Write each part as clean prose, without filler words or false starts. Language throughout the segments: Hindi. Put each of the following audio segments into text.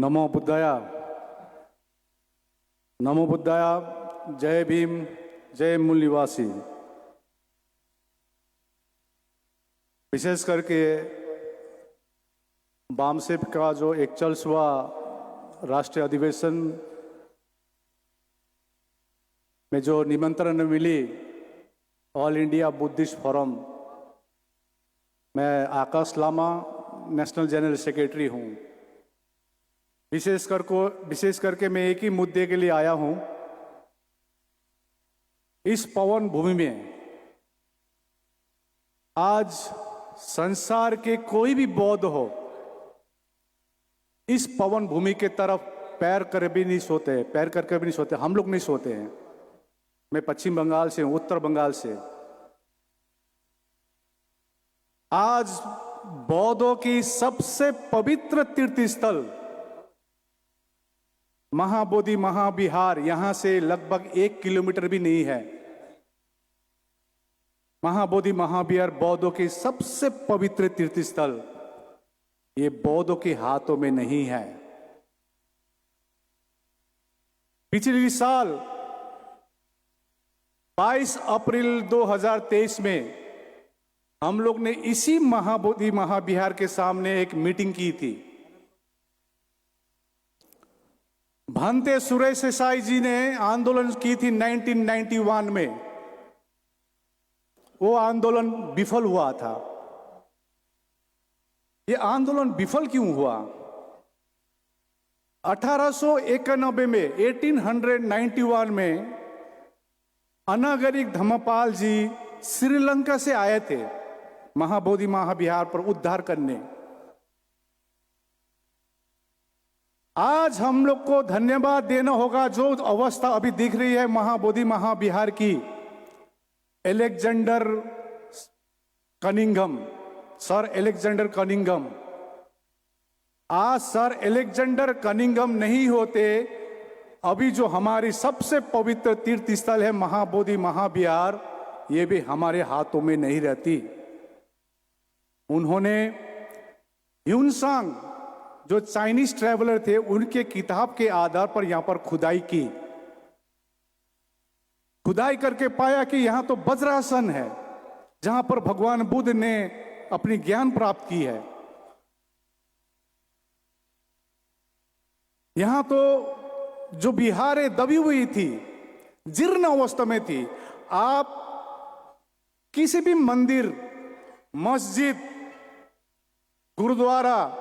नमो बुद्धाया। नमो बुद्धाया। जय भीम, जय मूल निवासी। विशेष करके बामसेप का जो 41वां राष्ट्रीय अधिवेशन में जो निमंत्रण मिली, ऑल इंडिया बुद्धिस्ट फोरम, मैं आकाश लामा नेशनल जनरल सेक्रेटरी हूँ। विशेष करके मैं एक ही मुद्दे के लिए आया हूँ। इस पवन भूमि में आज संसार के कोई भी बौद्ध हो, इस पवन भूमि के तरफ पैर करके भी नहीं सोते। हम लोग नहीं सोते हैं। मैं पश्चिम बंगाल से हूं, उत्तर बंगाल से। आज बौद्धों की सबसे पवित्र तीर्थ स्थल महाबोधि महाविहार यहां से लगभग 1 किलोमीटर भी नहीं है। महाबोधि महाविहार बौद्धों की सबसे पवित्र तीर्थ स्थल, ये बौद्धों के हाथों में नहीं है। पिछले साल 22 अप्रैल 2023 में हम लोग ने इसी महाबोधि महाविहार के सामने एक मीटिंग की थी। भांते सुरेश देसाई जी ने आंदोलन की थी 1991 में। वो आंदोलन विफल हुआ था। ये आंदोलन विफल क्यों हुआ? 1891 में 1891 में अनागरिक धम्मपाल जी श्रीलंका से आए थे महाबोधि महाविहार पर उद्धार करने। आज हम लोग को धन्यवाद देना होगा। जो अवस्था अभी दिख रही है महाबोधि महाविहार की, Alexander Cunningham, sir Alexander Cunningham, आज सर एलेक्जेंडर कनिंघम नहीं होते, अभी जो हमारी सबसे पवित्र तीर्थ स्थल है महाबोधि महाविहार, ये भी हमारे हाथों में नहीं रहती। उन्होंने ह्यूनसांग जो चाइनीज ट्रैवलर थे, उनके किताब के आधार पर यहां पर खुदाई की। खुदाई करके पाया कि यहां तो वज्रासन है, जहां पर भगवान बुद्ध ने अपनी ज्ञान प्राप्त की है। यहां तो जो विहारें दबी हुई थी, जीर्ण अवस्था में थी। आप किसी भी मंदिर, मस्जिद, गुरुद्वारा,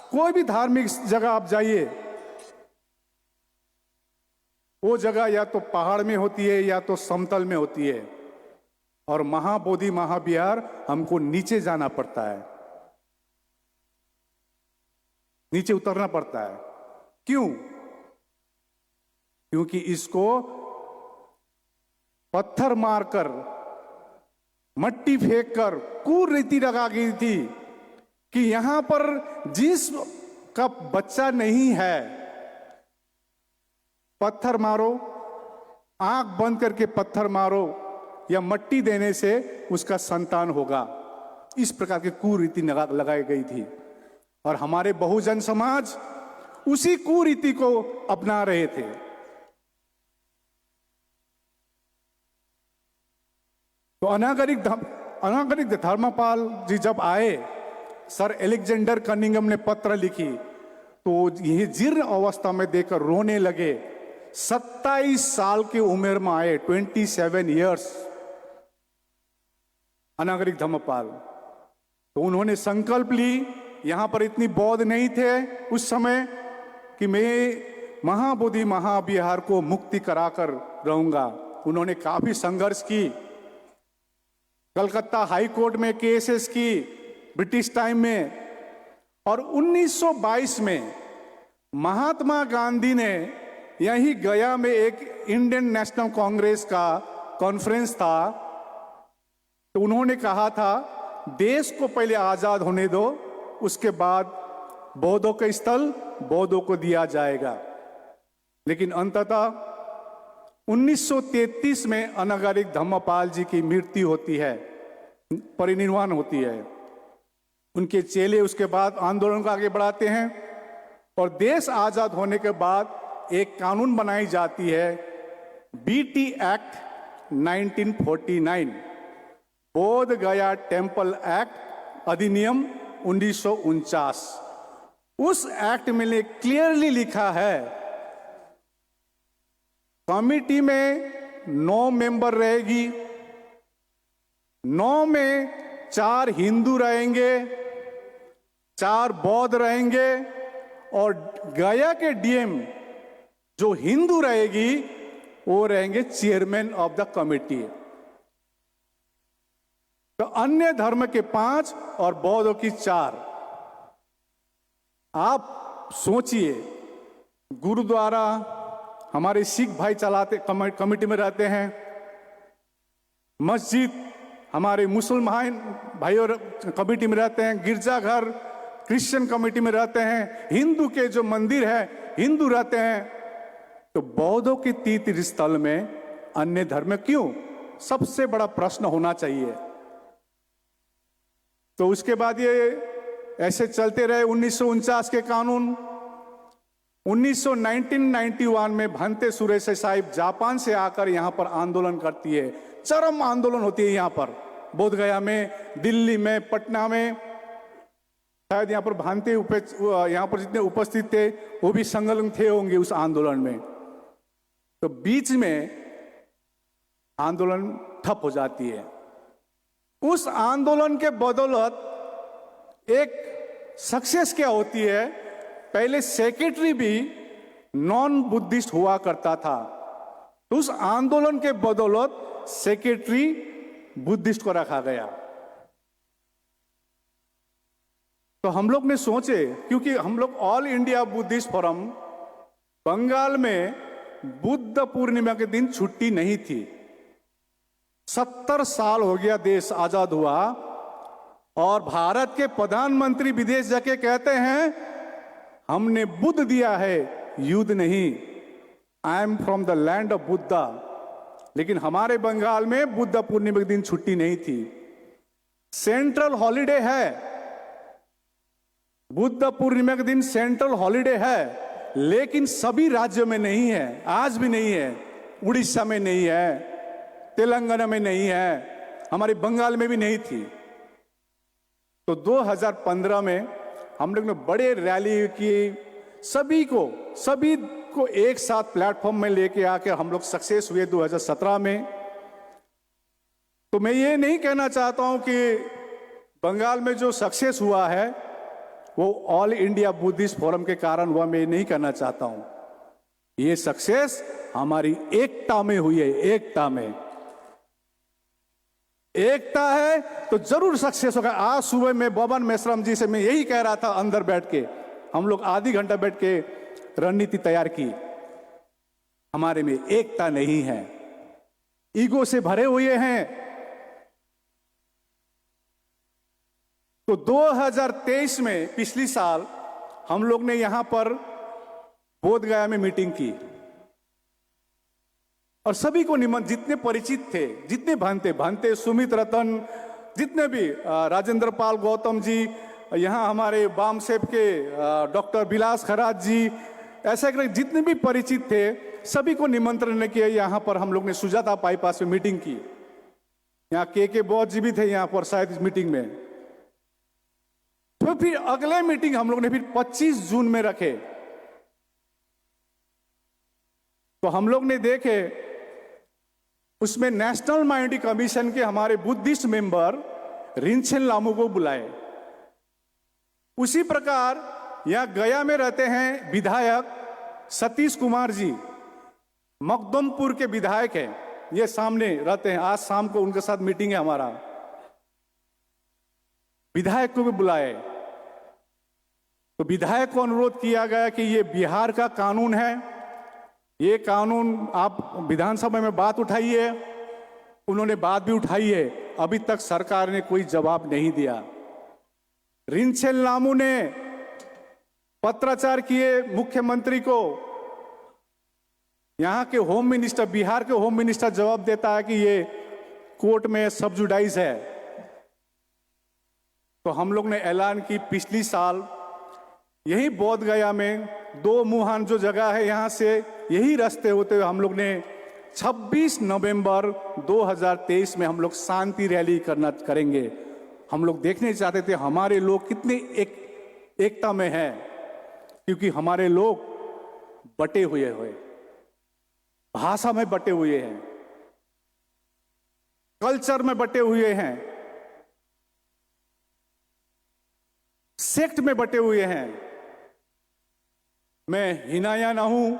कोई भी धार्मिक जगह आप जाइए, वो जगह या तो पहाड़ में होती है या तो समतल में होती है। और महाबोधि महाविहार हमको नीचे जाना पड़ता है, नीचे उतरना पड़ता है। क्यों? क्योंकि इसको पत्थर मारकर, मट्टी फेंककर कुरीति लगा गई थी कि यहां पर जिस का बच्चा नहीं है, पत्थर मारो, आंख बंद करके पत्थर मारो या मट्टी देने से उसका संतान होगा। इस प्रकार की कुरीति लगाई गई थी और हमारे बहुजन समाज उसी कुरीति को अपना रहे थे। तो अनागरिक धर्मपाल जी जब आए, सर एलेक्जेंडर कनिंघम ने पत्र लिखी, तो यह जीर्ण अवस्था में देखकर रोने लगे। 27 साल की उम्र में आए, 27 इयर्स, अनागरिक धम्मपाल। तो उन्होंने संकल्प ली, यहां पर इतनी बौद्ध नहीं थे उस समय, कि मैं महाबोधि महाविहार को मुक्ति कराकर रहूंगा। उन्होंने काफी संघर्ष की, कलकत्ता हाई कोर्ट में केसेस की ब्रिटिश टाइम में। और 1922 में महात्मा गांधी ने यही गया में एक इंडियन नेशनल कांग्रेस का कॉन्फ्रेंस था, तो उन्होंने कहा था देश को पहले आजाद होने दो, उसके बाद बौद्धों का स्थल बौद्धों को दिया जाएगा। लेकिन अंततः 1933 में अनागरिक धम्मपाल जी की मृत्यु होती है, परिनिर्वाण होती है। उनके चेले उसके बाद आंदोलन को आगे बढ़ाते हैं और देश आजाद होने के बाद एक कानून बनाई जाती है बीटी एक्ट 1949, बोध गया टेम्पल एक्ट अधिनियम 1949। उस एक्ट में क्लियरली लिखा है कमिटी में 9 मेंबर रहेगी, 9 में 4 हिंदू रहेंगे, 4 बौद्ध रहेंगे और गया के डीएम जो हिंदू रहेगी वो रहेंगे चेयरमैन ऑफ द कमिटी। तो अन्य धर्म के 5 और बौद्धों की 4। आप सोचिए, गुरुद्वारा हमारे सिख भाई चलाते, कमिटी में रहते हैं, मस्जिद हमारे मुसलमान भाई और कमिटी में रहते हैं, गिरजाघर क्रिश्चियन कमिटी में रहते हैं, हिंदू के जो मंदिर है हिंदू रहते हैं। तो बौद्धों के तीर्थ स्थल में अन्य धर्म क्यों? सबसे बड़ा प्रश्न होना चाहिए। तो उसके बाद ये ऐसे चलते रहे 1949 के कानून। 1991 में भंते सुरेश साहिब जापान से आकर यहां पर आंदोलन करती है, चरम आंदोलन होती है यहां पर, बोधगया में, दिल्ली में, पटना में। शायद यहां पर भांते यहां पर जितने उपस्थित थे वो भी संलग्न थे होंगे उस आंदोलन में। तो बीच में आंदोलन ठप हो जाती है। उस आंदोलन के बदौलत एक सक्सेस क्या होती है, पहले सेक्रेटरी भी नॉन बुद्धिस्ट हुआ करता था, तो उस आंदोलन के बदौलत सेक्रेटरी बुद्धिस्ट को रखा गया। तो हम लोग ने सोचे, क्योंकि हम लोग all India Buddhist forum Bengal में बुद्ध पूर्णिमा के दिन छुट्टी नहीं थी। 70 साल हो गया देश आजाद हुआ और भारत के प्रधानमंत्री विदेश जाके कहते हैं हमने बुद्ध दिया है, युद्ध नहीं, I am from the land of Buddha. लेकिन हमारे बंगाल में बुद्ध पूर्णिमा के दिन छुट्टी नहीं थी। सेंट्रल हॉलिडे है, बुद्ध पूर्णिमा के दिन सेंट्रल हॉलिडे है, लेकिन सभी राज्यों में नहीं है, आज भी नहीं है। उड़ीसा में नहीं है, तेलंगाना में नहीं है, हमारे बंगाल में भी नहीं थी। तो 2015 में हम लोग ने बड़े रैली की, सभी को एक साथ प्लेटफॉर्म में लेके आके हम लोग सक्सेस हुए 2017 में। तो मैं ये नहीं कहना चाहता हूं कि बंगाल में जो सक्सेस हुआ है वो ऑल इंडिया बुद्धिस्ट फोरम के कारण हुआ, मैं नहीं कहना चाहता हूं। ये सक्सेस हमारी एकता में हुई है, एकता में। एकता है तो जरूर सक्सेस होगा। आज सुबह में बबन मेश्राम जी से मैं यही कह रहा था, अंदर बैठ के हम लोग आधी घंटा बैठ के रणनीति तैयार की। हमारे में एकता नहीं है, ईगो से भरे हुए हैं। तो 2023 में, पिछली साल हम लोग ने यहां पर बोधगया में मीटिंग की और सभी को जितने परिचित थे, जितने भांते सुमित रतन, जितने भी राजेंद्र पाल गौतम जी, यहाँ हमारे बामसेप के डॉक्टर विलास खराज जी, ऐसे जितने भी परिचित थे सभी को निमंत्रण किया। यहाँ पर हम लोग ने सुजाता बाईपास में मीटिंग की। यहाँ के बौद्ध जी भी थे यहाँ पर शायद इस मीटिंग में। तो फिर अगले मीटिंग हम लोग ने फिर 25 जून में रखे। तो हम लोग ने देखे उसमें नेशनल माइनॉरिटी कमीशन के हमारे बुद्धिस्ट मेंबर रिंचेन लामू को बुलाए। उसी प्रकार यहां गया में रहते हैं विधायक सतीश कुमार जी, मकदमपुर के विधायक हैं, ये सामने रहते हैं। आज शाम को उनके साथ मीटिंग है हमारा। विधायक को भी बुलाए। तो विधायक को अनुरोध किया गया कि ये बिहार का कानून है, ये कानून आप विधानसभा में बात उठाइए। उन्होंने बात भी उठाई है, अभी तक सरकार ने कोई जवाब नहीं दिया। रिंचेन लामू ने पत्राचार किए मुख्यमंत्री को। यहां के होम मिनिस्टर, बिहार के होम मिनिस्टर जवाब देता है कि ये कोर्ट में सब्जुडाइज है। तो हम लोग ने ऐलान की पिछली साल यही बोध गया में दो मुहान जो जगह है, यहाँ से यही रास्ते होते हुए हम लोग ने 26 नवंबर 2023 में हम लोग शांति रैली करेंगे। हम लोग देखने चाहते थे हमारे लोग कितने एकता में है, क्योंकि हमारे लोग बटे हुए भाषा में बटे हुए हैं, कल्चर में बटे हुए हैं, सेक्ट में बटे हुए हैं। मैं हिनायाना हूं,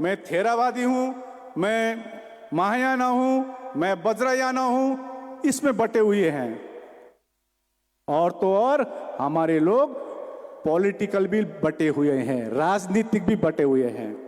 मैं थेरावादी हूं, मैं महायाना हूं, मैं वज्रयाना हूं, इसमें बटे हुए हैं। और तो और हमारे लोग पॉलिटिकल भी बटे हुए हैं, राजनीतिक भी बटे हुए हैं।